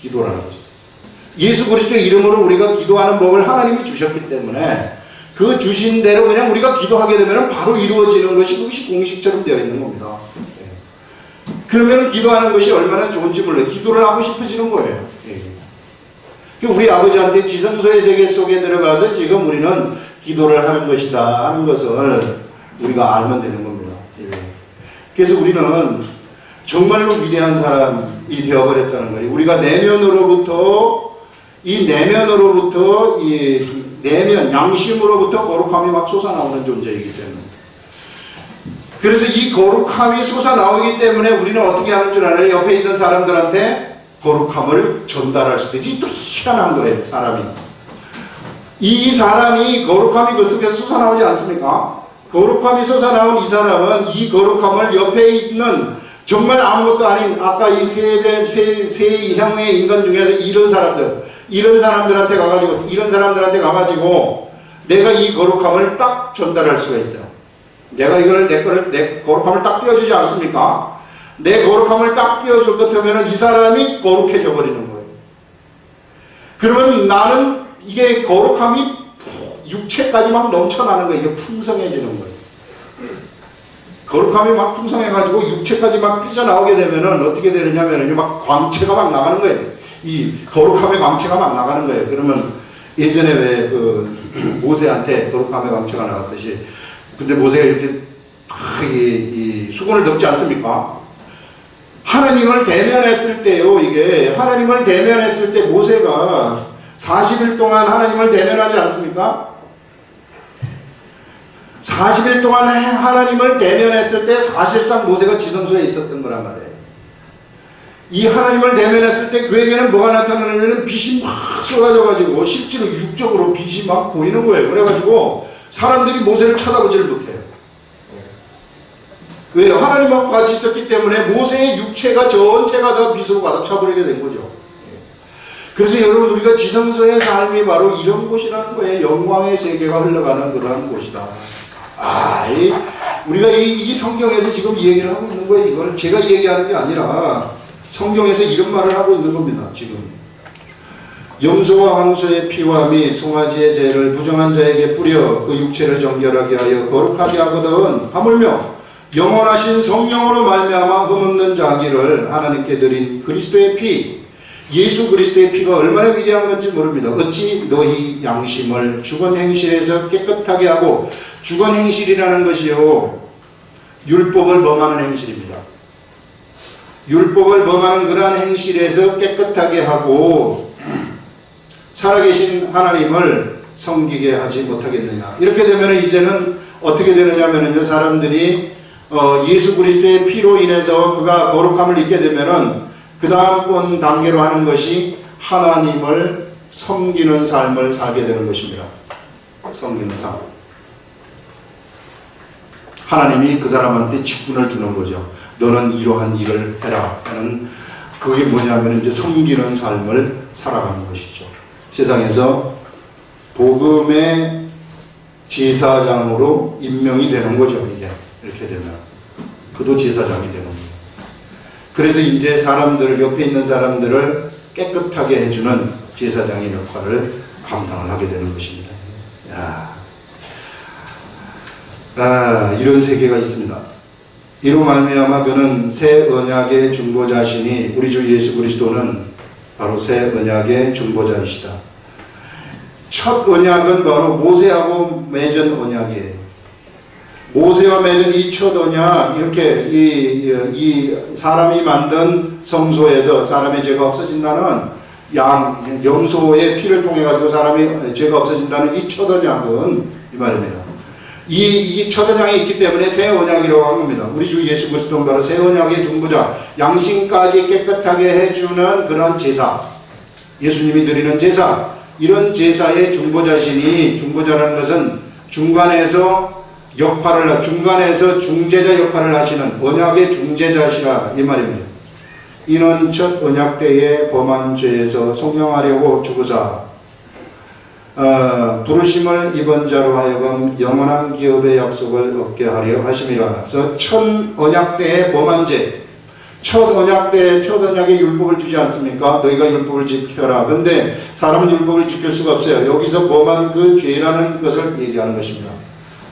기도라는 것은. 예수 그리스도의 이름으로 우리가 기도하는 법을 하나님이 주셨기 때문에 그 주신 대로 그냥 우리가 기도하게 되면 바로 이루어지는 것이 그것이 공식처럼 되어 있는 겁니다. 그러면 기도하는 것이 얼마나 좋은지 몰라요. 기도를 하고 싶어지는 거예요. 우리 아버지한테 지성소의 세계 속에 들어가서 지금 우리는 기도를 하는 것이다 하는 것을 우리가 알면 되는 겁니다. 그래서 우리는 정말로 위대한 사람이 되어버렸다는 거예요. 우리가 내면으로부터 이 내면, 양심으로부터 거룩함이 막 솟아나오는 존재이기 때문에. 그래서 이 거룩함이 솟아나오기 때문에 우리는 어떻게 하는 줄 알아요? 옆에 있는 사람들한테 거룩함을 전달할 수도 있지. 또 희한한 거예요, 사람이. 이 사람이 거룩함이 그 속에 솟아나오지 않습니까? 거룩함이 쏟아나온 이 사람은 이 거룩함을 옆에 있는 정말 아무것도 아닌 아까 이 세 형의 인간 중에서 이런 사람들한테 가가지고 내가 이 거룩함을 딱 전달할 수가 있어요. 내가 내 거룩함을 딱 띄워주지 않습니까? 내 거룩함을 딱 띄워줄 것 같으면 이 사람이 거룩해져 버리는 거예요. 그러면 나는 이게 거룩함이 육체까지 막 넘쳐나는 거예요. 이게 풍성해지는 거예요. 거룩함이 막 풍성해가지고 육체까지 막 삐져나오게 되면은 어떻게 되느냐면은 막 광채가 막 나가는 거예요. 이 거룩함의 광채가 막 나가는 거예요. 그러면 예전에 왜 모세한테 거룩함의 광채가 나갔듯이 근데 모세가 이렇게 이 수건을 덮지 않습니까? 하나님을 대면했을 때요, 하나님을 대면했을 때 모세가 40일 동안 하나님을 대면하지 않습니까? 40일 동안 하나님을 대면했을 때 사실상 모세가 지성소에 있었던 거란 말이에요. 이 하나님을 대면했을 때 그에게는 뭐가 나타나냐면 빛이 막 쏟아져가지고 실제로 육적으로 빛이 막 보이는 거예요. 그래가지고 사람들이 모세를 쳐다보지를 못해요. 왜요? 하나님하고 같이 있었기 때문에 모세의 육체가 전체가 다 빛으로 가득 차버리게 된 거죠. 그래서 여러분 우리가 지성소의 삶이 바로 이런 곳이라는 거예요. 영광의 세계가 흘러가는 그러한 곳이다. 우리가 이 성경에서 지금 이 얘기를 하고 있는 거예요. 이걸 제가 얘기하는 게 아니라 성경에서 이런 말을 하고 있는 겁니다. 지금 염소와 황소의 피와 및 송아지의 죄를 부정한 자에게 뿌려 그 육체를 정결하게 하여 거룩하게 하거든 하물며 영원하신 성령으로 말미암아 흠없는 자기를 하나님께 드린 그리스도의 피, 예수 그리스도의 피가 얼마나 위대한 건지 모릅니다. 어찌 너희 양심을 주건 행실에서 깨끗하게 하고, 주건 행실이라는 것이요 율법을 범하는 행실입니다. 율법을 범하는 그러한 행실에서 깨끗하게 하고 살아계신 하나님을 섬기게 하지 못하겠느냐. 이렇게 되면 이제는 어떻게 되느냐면요, 사람들이 예수 그리스도의 피로 인해서 그가 거룩함을 입게 되면은 그 다음번 단계로 하는 것이 하나님을 섬기는 삶을 살게 되는 것입니다. 섬기는 삶. 하나님이 그 사람한테 직분을 주는 거죠. 너는 이러한 일을 해라 하는, 그게 뭐냐면 이제 섬기는 삶을 살아가는 것이죠. 세상에서 복음의 제사장으로 임명이 되는 거죠. 이게 이렇게 되면 그도 제사장이 되는 거예요. 그래서 이제 사람들 옆에 있는 사람들을 깨끗하게 해주는 제사장의 역할을 감당을 하게 되는 것입니다. 이런 세계가 있습니다. 이로 말미암아 그는 새 언약의 중보자시니 우리 주 예수 그리스도는 바로 새 언약의 중보자이시다. 첫 언약은 바로 모세하고 맺은 언약이에요. 모세와 맺은 이 첫 언약, 이렇게 이 사람이 만든 성소에서 사람의 죄가 없어진다는 염소의 피를 통해 가지고 사람의 죄가 없어진다는 이 첫 언약은 이 말입니다. 이 첫 언약이 있기 때문에 새 언약이라고 한 겁니다. 우리 주 예수 그리스도는 바로 새 언약의 중보자, 양심까지 깨끗하게 해주는 그런 제사, 예수님이 드리는 제사, 이런 제사의 중보자시니, 중보자라는 것은 중간에서 중재자 역할을 하시는 언약의 중재자시라 이 말입니다. 이는 첫 언약 때에 범한 죄에서 속량하려고 죽으사 부르심을 입은 자로 하여금 영원한 기업의 약속을 얻게 하려 하심이라. 그래서 첫 언약 때에 범한 죄, 첫 언약에 율법을 주지 않습니까? 너희가 율법을 지켜라. 그런데 사람은 율법을 지킬 수가 없어요. 여기서 범한 그 죄라는 것을 얘기하는 것입니다.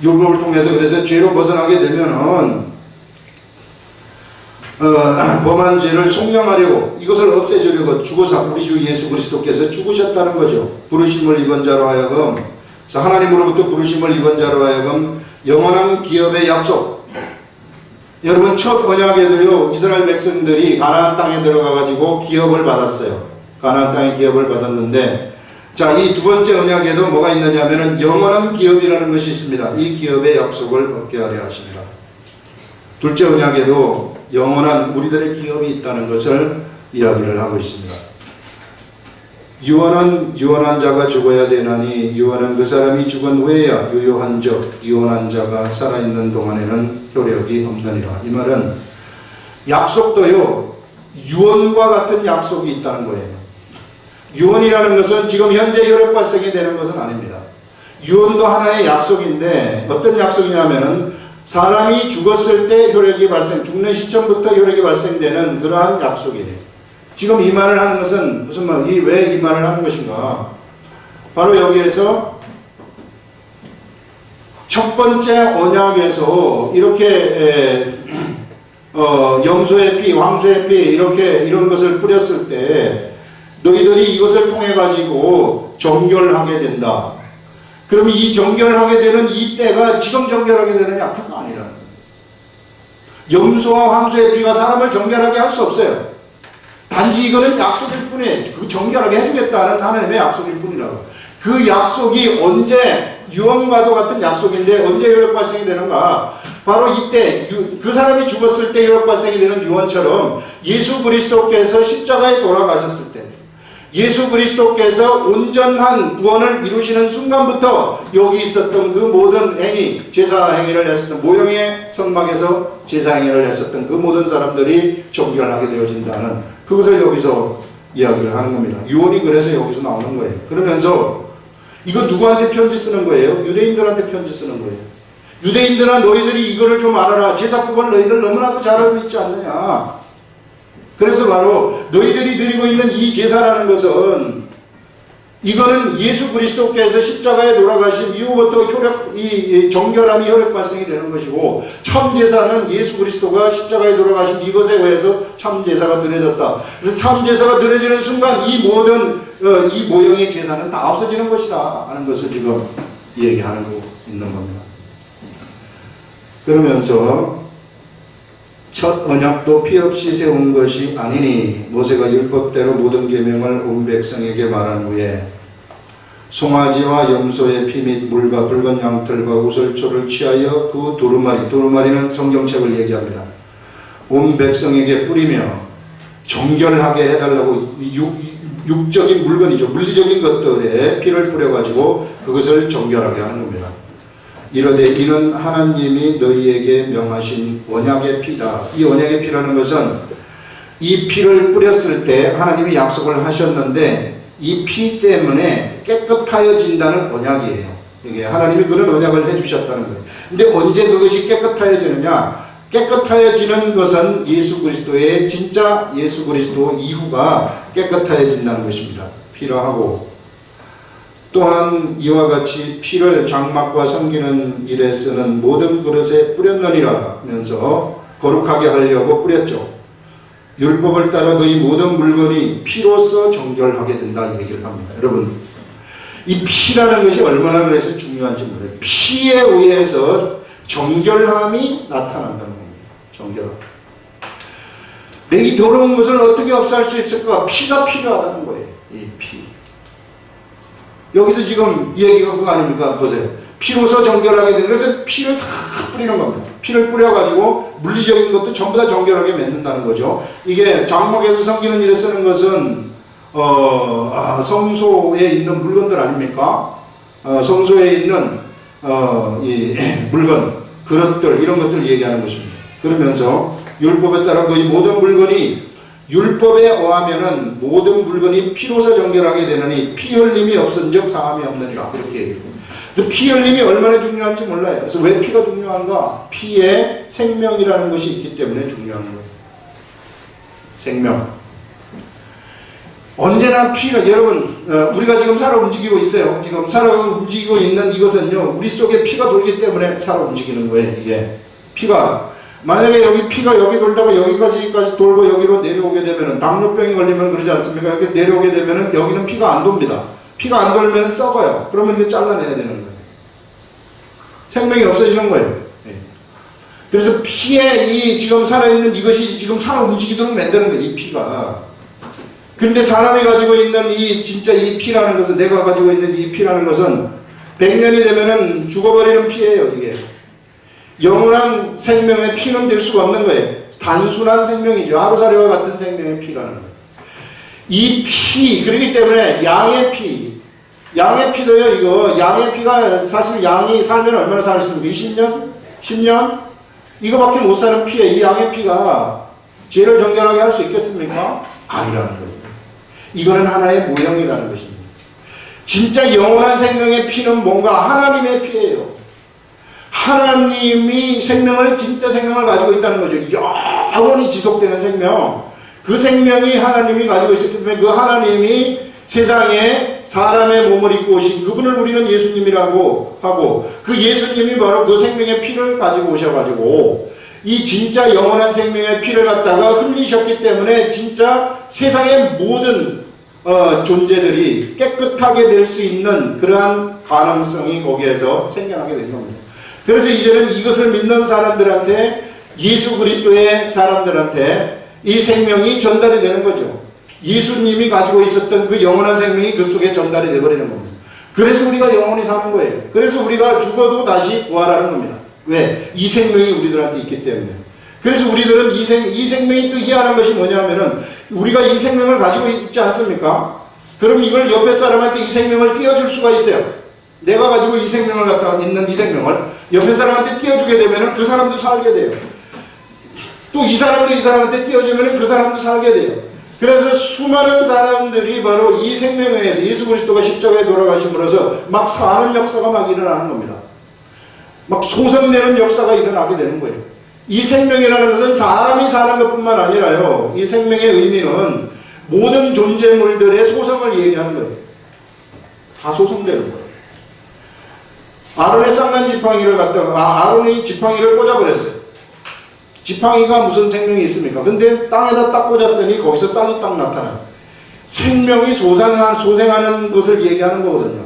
율법을 통해서 그래서 죄로 벗어나게 되면은 범한 죄를 속량하려고, 이것을 없애주려고 죽으사 우리 주 예수 그리스도께서 죽으셨다는 거죠. 부르심을 입은 자로 하여금, 하나님으로부터 부르심을 입은 자로 하여금 영원한 기업의 약속. 여러분, 첫 언약에도요, 이스라엘 백성들이 가나안 땅에 들어가 가지고 기업을 받았어요. 가나안 땅에 기업을 받았는데, 자, 이 두 번째 언약에도 뭐가 있느냐 하면은 영원한 기업이라는 것이 있습니다. 이 기업의 약속을 얻게 하려 하십니다. 둘째 언약에도 영원한 우리들의 기업이 있다는 것을 이야기를 하고 있습니다. 유언한 자가 죽어야 되나니 유언은 그 사람이 죽은 후에야 유효한즉 유언한 자가 살아있는 동안에는 효력이 없느니라. 이 말은 약속도요, 유언과 같은 약속이 있다는 거예요. 유언이라는 것은 지금 현재 효력 발생이 되는 것은 아닙니다. 유언도 하나의 약속인데 어떤 약속이냐면은 사람이 죽었을 때 효력이 죽는 시점부터 효력이 발생되는 그러한 약속이에요. 지금 이 말을 하는 것은 무슨 말, 왜 이 말을 하는 것인가? 바로 여기에서 첫 번째 언약에서 이렇게 염소의 피, 황소의 피 이런 것을 뿌렸을 때 너희들이 이것을 통해 가지고 정결하게 된다. 그러면 이 정결하게 되는 이 때가 지금 정결하게 되느냐? 그거 아니라. 염소와 황소의 피가 사람을 정결하게 할 수 없어요. 단지 이거는 약속일 뿐이에요. 그 정결하게 해주겠다는 하나님의 약속일 뿐이라고. 그 약속이 언제, 유언과도 같은 약속인데 언제 효력 발생이 되는가? 바로 이때, 그 사람이 죽었을 때 효력 발생이 되는 유언처럼 예수 그리스도께서 십자가에 돌아가셨을 때, 예수 그리스도께서 온전한 구원을 이루시는 순간부터 여기 있었던 그 모든 행위, 제사 행위를 했었던, 모형의 성막에서 제사 행위를 했었던 그 모든 사람들이 정결하게 되어진다는, 그것을 여기서 이야기를 하는 겁니다. 유언이 그래서 여기서 나오는 거예요. 그러면서 이거 누구한테 편지 쓰는 거예요? 유대인들한테 편지 쓰는 거예요. 유대인들아, 너희들이 이거를 좀 알아라. 제사법을 너희들 너무나도 잘 알고 있지 않느냐. 그래서 바로 너희들이 드리고 있는 이 제사라는 것은, 이거는 예수 그리스도께서 십자가에 돌아가신 이후부터 이 정결함이 효력 발생이 되는 것이고, 참 제사는 예수 그리스도가 십자가에 돌아가신 이것에 의해서 참 제사가 드려졌다. 그래서 참 제사가 드려지는 순간 이 모든 이 모형의 제사는 다 없어지는 것이다 하는 것을 지금 얘기하고 있는 겁니다. 그러면서 첫 언약도 피 없이 세운 것이 아니니 모세가 율법대로 모든 계명을 온 백성에게 말한 후에 송아지와 염소의 피 및 물과 붉은 양털과 우설초를 취하여 그 두루마리는 성경책을 얘기합니다. 온 백성에게 뿌리며 정결하게 해달라고, 육적인 물건이죠. 물리적인 것들에 피를 뿌려가지고 그것을 정결하게 하는 겁니다. 이러되 이는 하나님이 너희에게 명하신 언약의 피다. 이 언약의 피라는 것은 이 피를 뿌렸을 때 하나님이 약속을 하셨는데 이 피 때문에 깨끗하여진다는 언약이에요. 이게 하나님이 그런 언약을 해주셨다는 거예요. 근데 언제 그것이 깨끗해지느냐? 깨끗해지는 것은 예수 그리스도의 진짜 예수 그리스도 이후가 깨끗해진다는 것입니다. 피로 하고 또한 이와 같이 피를 장막과 섬기는 일에 쓰는 모든 그릇에 뿌렸느니라 하면서 거룩하게 하려고 뿌렸죠. 율법을 따라 그의 모든 물건이 피로써 정결하게 된다 이 얘기를 합니다. 여러분 이 피라는 것이 얼마나 그래서 중요한지 몰라요. 피에 의해서 정결함이 나타난다는 겁니다. 정결함. 내 이 더러운 것을 어떻게 없앨 수 있을까? 피가 필요하다는 거예요. 이 피. 여기서 지금 이 얘기가 그거 아닙니까? 보세요. 피로서 정결하게 되는 것은 피를 다 뿌리는 겁니다. 피를 뿌려가지고 물리적인 것도 전부 다 정결하게 맺는다는 거죠. 이게 장막에서 섬기는 일에 쓰는 것은 성소에 있는 물건들 아닙니까? 성소에 있는 이 물건, 그릇들 이런 것들을 얘기하는 것입니다. 그러면서 율법에 따라 거의 모든 물건이 율법에 의하면은 모든 물건이 피로서 정결하게 되느니 피 흘림이 없은즉 상함이 없느니라 이렇게 얘기합니다. 피 흘림이 얼마나 중요한지 몰라요. 그래서 왜 피가 중요한가? 피에 생명이라는 것이 있기 때문에 중요한 거예요. 생명. 언제나 피가 여러분 우리가 지금 살아 움직이고 있어요. 지금 살아 움직이고 있는 이것은요 우리 속에 피가 돌기 때문에 살아 움직이는 거예요. 이게 피가 만약에 여기 피가 여기 돌다가 여기까지 돌고 여기로 내려오게 되면은 당뇨병이 걸리면 그러지 않습니까? 이렇게 내려오게 되면은 여기는 피가 안 돕니다. 피가 안 돌면 썩어요. 그러면 이게 잘라내야 되는 거예요. 생명이 없어지는 거예요. 그래서 피에 이 지금 살아있는 이것이 지금 살아 움직이도록 만드는 거예요. 이 피가. 근데 사람이 가지고 있는 이 진짜 이 피라는 것은 내가 가지고 있는 이 피라는 것은 100년이 되면은 죽어버리는 피예요. 이게. 영원한 생명의 피는 될 수가 없는 거예요. 단순한 생명이죠. 하루살이와 같은 생명의 피라는 거예요. 이 피, 그렇기 때문에 양의 피도요, 이거, 양의 피가 사실 양이 살면 얼마나 살겠습니까? 20년? 10년? 이거밖에 못 사는 피에 이 양의 피가 죄를 정결하게 할 수 있겠습니까? 아니라는 거예요. 이거는 하나의 모형이라는 것입니다. 진짜 영원한 생명의 피는 뭔가 하나님의 피예요. 하나님이 생명을 진짜 생명을 가지고 있다는 거죠. 영원히 지속되는 생명. 그 생명이 하나님이 가지고 있기 때문에 그 하나님이 세상에 사람의 몸을 입고 오신 그분을 우리는 예수님이라고 하고 그 예수님이 바로 그 생명의 피를 가지고 오셔가지고 이 진짜 영원한 생명의 피를 갖다가 흘리셨기 때문에 진짜 세상의 모든 존재들이 깨끗하게 될 수 있는 그러한 가능성이 거기에서 생겨나게 된 겁니다. 그래서 이제는 이것을 믿는 사람들한테 예수 그리스도의 사람들한테 이 생명이 전달이 되는 거죠. 예수님이 가지고 있었던 그 영원한 생명이 그 속에 전달이 되어버리는 겁니다. 그래서 우리가 영원히 사는 거예요. 그래서 우리가 죽어도 다시 부활하는 겁니다. 왜? 이 생명이 우리들한테 있기 때문에. 그래서 우리들은 이 생명이 또 이해하는 것이 뭐냐면은 우리가 이 생명을 가지고 있지 않습니까? 그럼 이걸 옆에 사람한테 이 생명을 띄워줄 수가 있어요. 내가 가지고 이 생명을 갖다가 있는 이 생명을 옆에 사람한테 띄워주게 되면은 그 사람도 살게 돼요. 또 이 사람도 이 사람한테 띄워주면은 그 사람도 살게 돼요. 그래서 수많은 사람들이 바로 이 생명에 의해서 예수 그리스도가 십자가에 돌아가심으로써 막 사는 역사가 막 일어나는 겁니다. 막 소생되는 역사가 일어나게 되는 거예요. 이 생명이라는 것은 사람이 사는 것뿐만 아니라요. 이 생명의 의미는 모든 존재물들의 소성을 얘기하는 거예요. 다 소성되는 거예요. 아론의 쌍난 지팡이를 갖다가 아론이 지팡이를 꽂아버렸어요. 지팡이가 무슨 생명이 있습니까? 근데 땅에다 딱 꽂았더니 거기서 쌍이 딱 나타나요. 생명이 소생하는 것을 얘기하는 거거든요.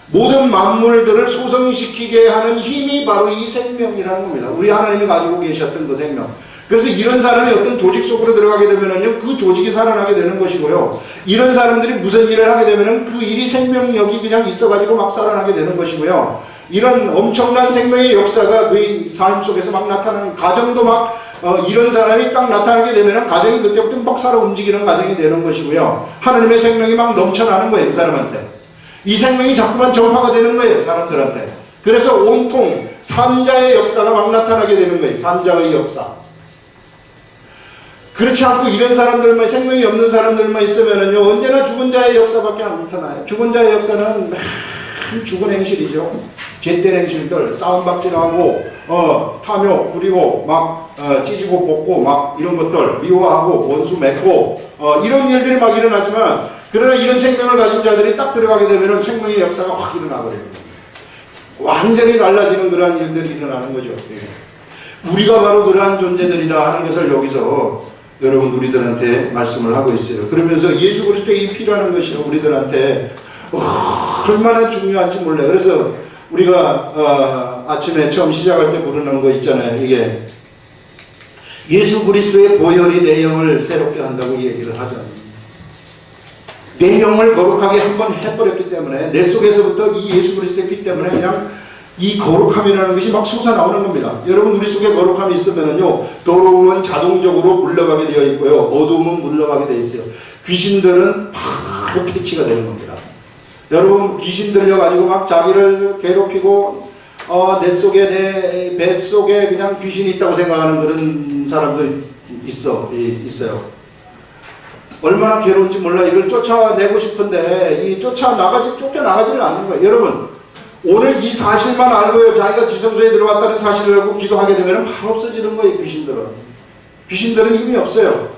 모든 만물들을 소성시키게 하는 힘이 바로 이 생명이라는 겁니다. 우리 하나님이 가지고 계셨던 그 생명. 그래서 이런 사람이 어떤 조직 속으로 들어가게 되면은요, 그 조직이 살아나게 되는 것이고요. 이런 사람들이 무슨 일을 하게 되면은 그 일이 생명력이 그냥 있어가지고 막 살아나게 되는 것이고요. 이런 엄청난 생명의 역사가 그의 삶 속에서 막 나타나는 가정도 막 이런 사람이 딱 나타나게 되면은 가정이 그때부터 막 살아 움직이는 가정이 되는 것이고요. 하나님의 생명이 막 넘쳐나는 거예요, 그 사람한테. 이 생명이 자꾸만 전파가 되는 거예요, 사람들한테. 그래서 온통 산자의 역사가 막 나타나게 되는 거예요, 산자의 역사. 그렇지 않고 이런 사람들만, 생명이 없는 사람들만 있으면은요, 언제나 죽은 자의 역사밖에 안 나타나요. 죽은 자의 역사는 큰 죽은 행실이죠. 죄된 행실들, 싸움박질하고 탐욕 부리고 막 찢고 볶고 막 이런 것들 미워하고 원수 맺고 이런 일들이 막 일어나지만, 그러나 이런 생명을 가진 자들이 딱 들어가게 되면 생명의 역사가 확 일어나버려요. 완전히 달라지는 그러한 일들이 일어나는 거죠. 우리가 바로 그러한 존재들이다 하는 것을 여기서 여러분 우리들한테 말씀을 하고 있어요. 그러면서 예수 그리스도의 이 피라는 것이 우리들한테 얼마나 중요한지 몰라요. 그래서 우리가 아침에 처음 시작할 때 부르는 거 있잖아요. 이게 예수 그리스도의 보혈이 내 영을 새롭게 한다고 얘기를 하죠. 내 영을 거룩하게 한번 해버렸기 때문에, 내 속에서부터 이 예수 그리스도의 피 때문에 그냥 이 거룩함이라는 것이 막 솟아나오는 겁니다. 여러분 우리 속에 거룩함이 있으면요, 더러움은 자동적으로 물러가게 되어 있고요, 어두움은 물러가게 되어 있어요. 귀신들은 바로 퇴치가 되는 겁니다. 여러분 귀신 들려가지고 막 자기를 괴롭히고 내 속에, 내 뱃속에 그냥 귀신이 있다고 생각하는 그런 사람들 있어요. 얼마나 괴로운지 몰라. 이걸 쫓아내고 싶은데 이 쫓겨나가지를 않는 거예요. 여러분 오늘 이 사실만 알고요, 자기가 지성소에 들어갔다는 사실을 알고 기도하게 되면 바로 없어지는 거예요. 귀신들은 힘이 없어요.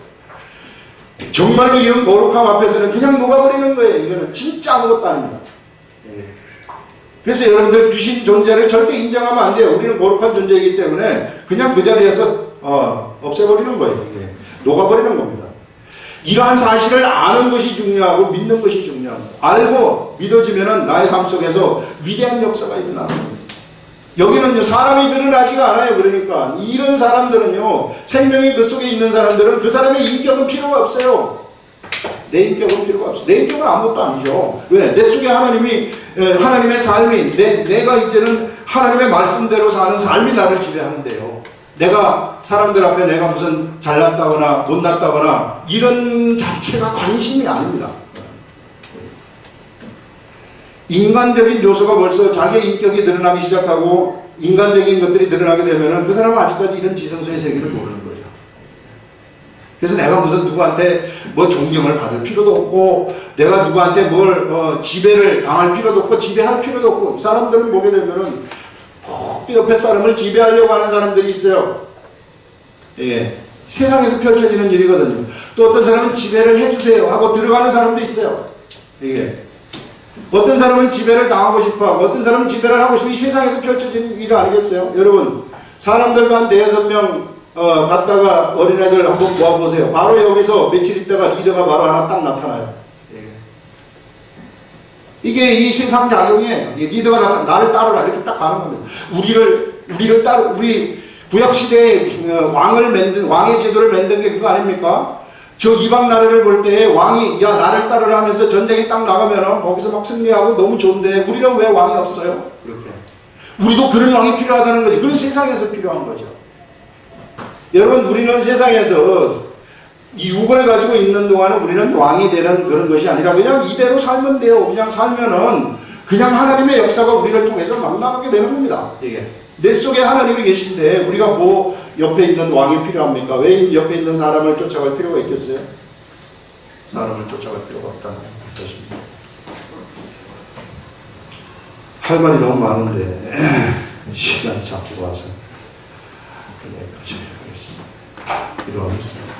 정말 이런 거룩함 앞에서는 그냥 녹아버리는 거예요. 이거는 진짜 아무것도 아닙니다. 그래서 여러분들 귀신 존재를 절대 인정하면 안 돼요. 우리는 거룩한 존재이기 때문에 그냥 그 자리에서 없애버리는 거예요. 이게 녹아버리는 겁니다. 이러한 사실을 아는 것이 중요하고 믿는 것이 중요합니다. 알고 믿어지면은 나의 삶 속에서 위대한 역사가 일어나는 겁니다. 여기는요, 사람이 드러나지가 않아요. 그러니까 이런 사람들은요, 생명이 그 속에 있는 사람들은 그 사람의 인격은 필요가 없어요. 내 인격은 필요가 없어요. 내 인격은 아무것도 아니죠. 왜? 내 속에 하나님의 삶이, 내가 이제는 하나님의 말씀대로 사는 삶이 나를 지배하는데요. 내가 사람들 앞에 내가 무슨 잘났다거나 못났다거나 이런 자체가 관심이 아닙니다. 인간적인 요소가 벌써 자기의 인격이 드러나기 시작하고 인간적인 것들이 드러나게 되면 그 사람은 아직까지 이런 지성소의 세계를 모르는 거죠. 그래서 내가 무슨 누구한테 뭐 존경을 받을 필요도 없고, 내가 누구한테 뭘 지배를 당할 필요도 없고, 지배할 필요도 없고, 이 사람들을 보게 되면은 옆에 사람을 지배하려고 하는 사람들이 있어요. 예. 세상에서 펼쳐지는 일이거든요. 또 어떤 사람은 지배를 해주세요 하고 들어가는 사람도 있어요. 이게. 어떤 사람은 지배를 당하고 싶어 하고, 어떤 사람은 지배를 하고 싶어. 이 세상에서 펼쳐지는 일 아니겠어요? 여러분, 사람들과 한 4-6명 갔다가 어린애들 한번 모아보세요. 바로 여기서 며칠 있다가 리더가 바로 하나 딱 나타나요. 이게 이 세상 작용이에요. 리더가 나를 따르라 이렇게 딱 가는 겁니다. 우리 구약시대에 왕의 제도를 만든 게 그거 아닙니까? 저 이방 나라를 볼 때 왕이 야 나를 따르라 하면서 전쟁에 딱 나가면은 거기서 막 승리하고 너무 좋은데, 우리는 왜 왕이 없어요? 이렇게. 우리도 그런 왕이 필요하다는 거지. 그런 세상에서 필요한 거죠. 여러분, 우리는 세상에서 이 육을 가지고 있는 동안은 우리는 왕이 되는 그런 것이 아니라 그냥 이대로 살면 돼요. 그냥 살면은 그냥 하나님의 역사가 우리를 통해서 막 나가게 되는 겁니다. 이게. 내 속에 하나님이 계신데 우리가 뭐 옆에 있는 왕이 필요합니까? 왜 옆에 있는 사람을 쫓아갈 필요가 있겠어요? 사람을 쫓아갈 필요가 없다는 것입니다. 할 말이 너무 많은데 시간이 자꾸 와서 여기까지 하겠습니다. 기도하겠습니다.